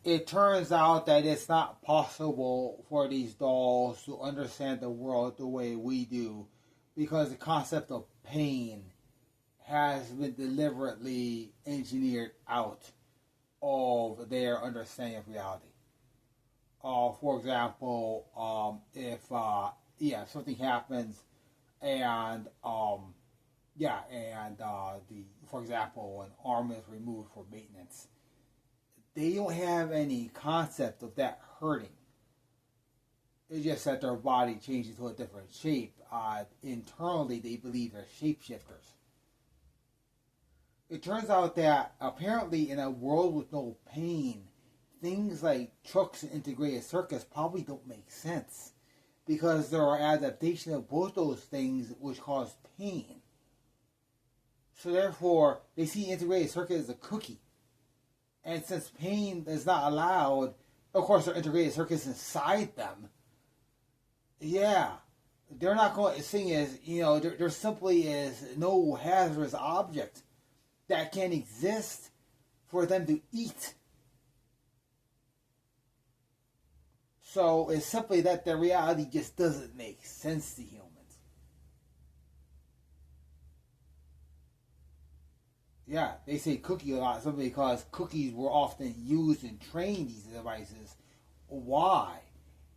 it turns out that it's not possible for these dolls to understand the world the way we do because the concept of pain has been deliberately engineered out of their understanding of reality. For example, if something happens and for example, an arm is removed for maintenance, they don't have any concept of that hurting. It's just that their body changes to a different shape. Internally, they believe they're shapeshifters. It turns out that apparently in a world with no pain, things like trucks and integrated circuits probably don't make sense because there are adaptations of both those things which cause pain. So therefore, they see integrated circuit as a cookie. And since pain is not allowed, of course, there are integrated circuits inside them. Yeah, they're not going to sing as, there simply is no hazardous object that can exist for them to eat. So it's simply that the reality just doesn't make sense to humans. Yeah, they say cookie a lot simply because cookies were often used and trained these devices. Why?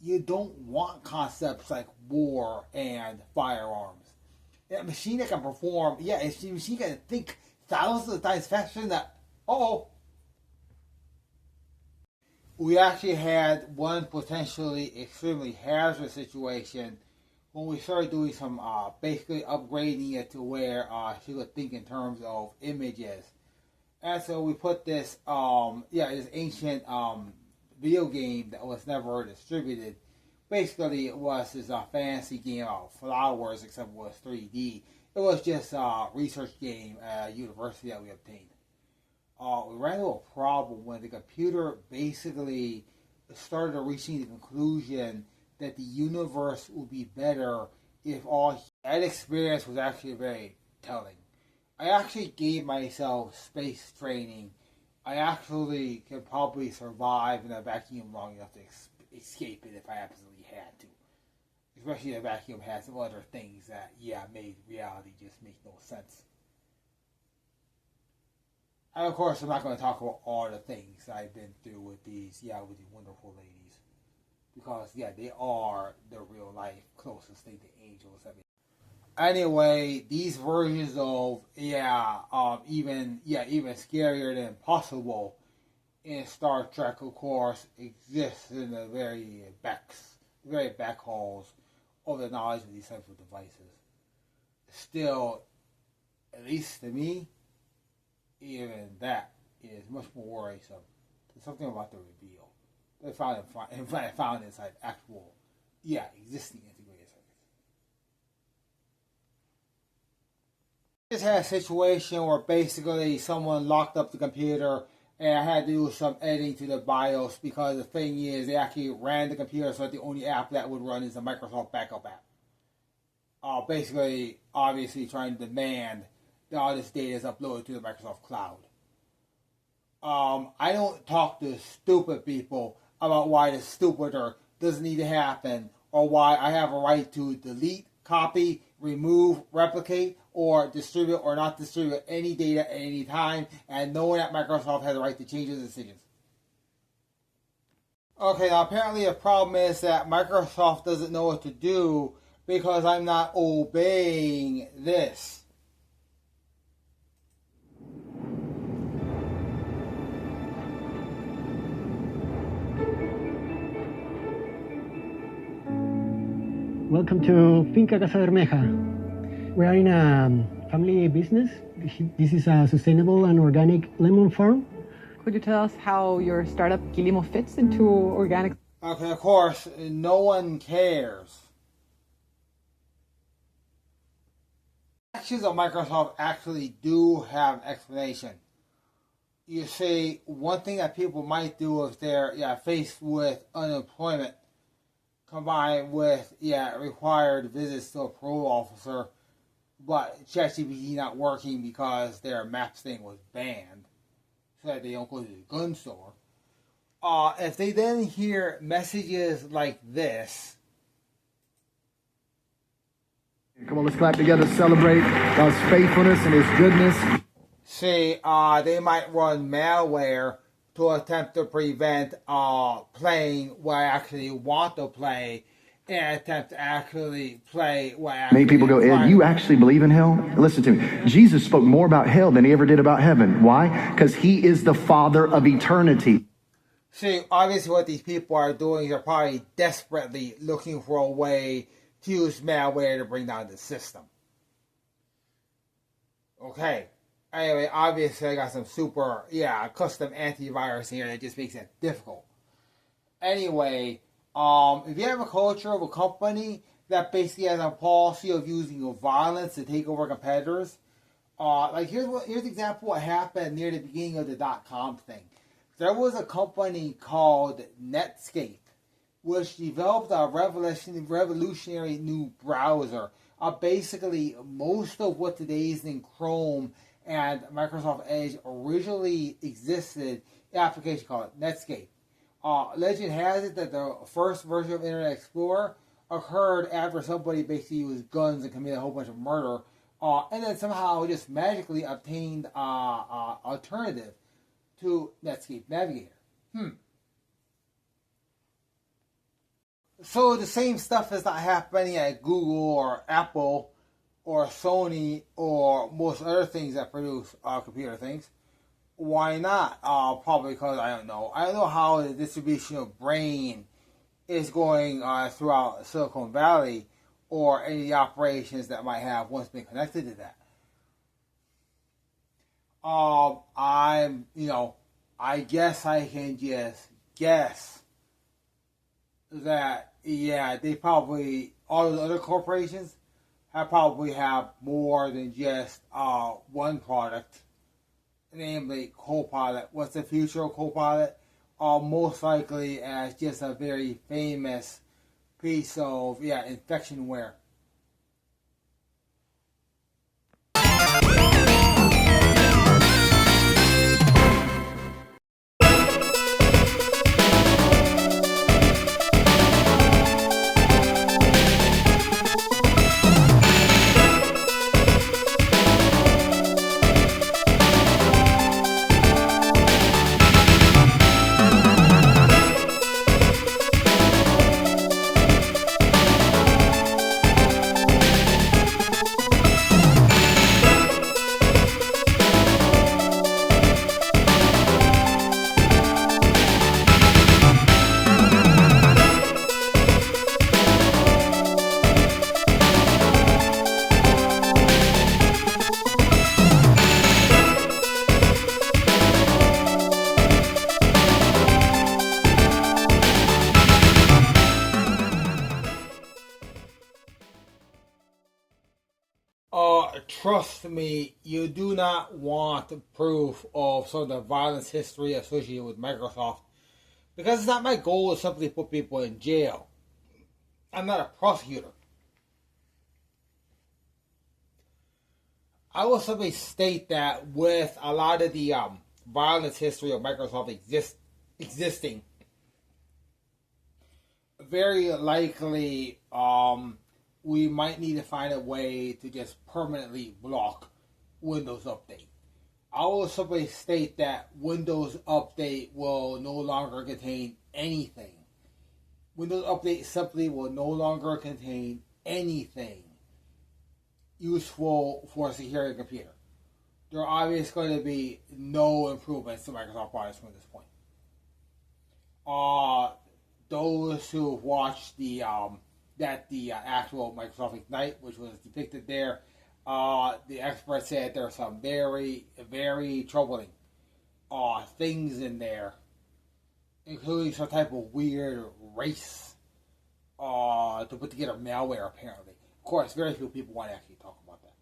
You don't want concepts like war and firearms. A machine that can perform, it's a machine that can think thousands of times faster than that. We actually had one potentially extremely hazardous situation when we started doing some basically upgrading it to where she would think in terms of images. And so we put this this ancient video game that was never distributed. Basically, it was this fantasy game of flowers, except it was 3D. It was just a research game at a university that we obtained. We ran into a problem when the computer basically started reaching the conclusion that the universe would be better if all that experience was actually very telling. I actually gave myself space training. I actually could probably survive in a vacuum long enough to escape it if I absolutely had to. Especially the vacuum had some other things that, made reality just make no sense. And of course, I'm not going to talk about all the things I've been through with these wonderful ladies. Because, they are the real life closest thing to angels. Anyway, these versions of, even scarier than possible in Star Trek, of course, exist in the very back halls of the knowledge of these types of devices. Still, at least to me, even that is much more worrisome. There's something about the reveal. They found inside actual, existing integrated circuits. Just had a situation where basically someone locked up the computer and I had to do some editing to the BIOS because the thing is they actually ran the computer so that the only app that would run is the Microsoft backup app. Basically, obviously trying to demand that all this data is uploaded to the Microsoft cloud. I don't talk to stupid people about why the stupider doesn't need to happen or why I have a right to delete, copy, remove, replicate, or distribute or not distribute any data at any time, and no one at Microsoft has a right to change those decisions. Okay, now apparently the problem is that Microsoft doesn't know what to do because I'm not obeying this. Welcome to Finca Casa Bermeja. We are in a family business. This is a sustainable and organic lemon farm. Could you tell us how your startup Quilimo fits into organic? Okay, of course, no one cares. Actions of Microsoft actually do have an explanation. You see, one thing that people might do if they're faced with unemployment combined with required visits to a parole officer, but ChatGPT not working because their Maps thing was banned, so that they don't go to the gun store. if they then hear messages like this. Come on, let's clap together, celebrate God's faithfulness and His goodness. See, they might run malware to attempt to prevent playing what I actually want to play, and attempt to actually play what I actually Many people go, Ed, you actually believe in hell? Listen to me. Jesus spoke more about hell than He ever did about heaven. Why? Because He is the Father of eternity. See, obviously what these people are doing is they're probably desperately looking for a way to use malware to bring down the system. Okay. Anyway, obviously I got some super, custom antivirus here that just makes it difficult. Anyway, if you have a culture of a company that basically has a policy of using violence to take over competitors, here's an example of what happened near the beginning of the .com thing. There was a company called Netscape, which developed a revolutionary new browser. Basically, most of what today is in Chrome and Microsoft Edge originally existed in an application called Netscape. Legend has it that the first version of Internet Explorer occurred after somebody basically used guns and committed a whole bunch of murder, and then somehow just magically obtained alternative to Netscape Navigator. So the same stuff is not happening at Google or Apple or Sony or most other things that produce computer things. Why not? Probably because I don't know. I don't know how the distribution of brain is going throughout Silicon Valley or any of the operations that might have once been connected to that. I guess I can just guess that, they probably, all the other corporations probably have more than just one product, namely Copilot. What's the future of Copilot? Most likely as just a very famous piece of, infectionware. Trust me, you do not want proof of some of the violence history associated with Microsoft, because it's not my goal to simply put people in jail. I'm not a prosecutor. I will simply state that with a lot of the violence history of Microsoft existing, very likely we might need to find a way to just permanently block Windows Update. I will simply state that Windows Update will no longer contain anything. Windows Update simply will no longer contain anything useful for a security computer. There are obviously going to be no improvements to Microsoft products from this point. Those who have watched the actual Microsoft Ignite, which was depicted there, the expert said there are some very, very troubling things in there, including some type of weird race to put together malware, apparently. Of course, very few people want to actually talk about that.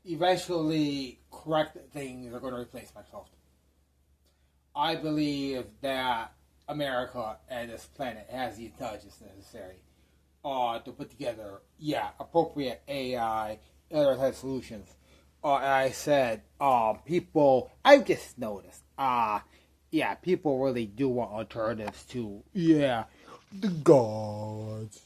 Eventually, correct things are going to replace Microsoft. I believe that America and this planet has the intelligence necessary to put together, appropriate AI and other type of solutions I said, people, I've just noticed, yeah, people really do want alternatives to, yeah, the gods.